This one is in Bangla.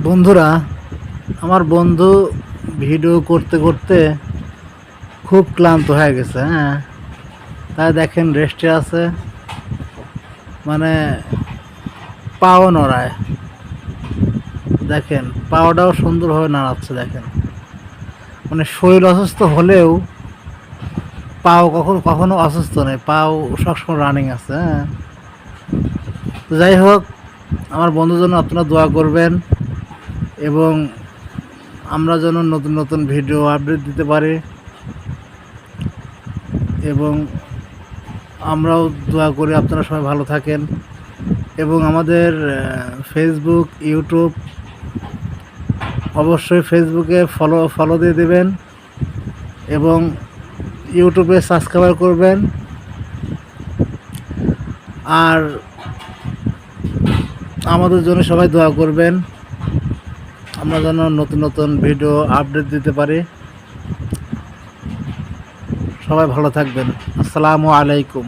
বন্ধুরা, আমার বন্ধু ভিডিও করতে করতে খুব ক্লান্ত হয়ে গেছে। হ্যাঁ, তাই দেখেন রেস্টে আছে, মানে পাও নড়ায়। দেখেন পাওটাও সুন্দরভাবে নাড়াচ্ছে। দেখেন মানে শরীর অসুস্থ হলেও পাও কখনো কখনো অসুস্থ নেই, পাও সবসময় রানিং আছে। হ্যাঁ, তো যাই হোক, আমার বন্ধুর জন্য আপনারা দোয়া করবেন এবং আমরা যেন নতুন নতুন ভিডিও আপডেট দিতে পারি এবং আমরাও দোয়া করি আপনারা সবাই ভালো থাকেন। এবং আমাদের ফেসবুক, ইউটিউব, অবশ্যই ফেসবুকে ফলো দিয়ে দেবেন এবং ইউটিউবে সাবস্ক্রাইব করবেন। আর আমাদের জন্য সবাই দোয়া করবেন, আমরা যেন নতুন নতুন ভিডিও আপডেট দিতে পারি। সবাই ভালো থাকবেন। আসসালামু আলাইকুম।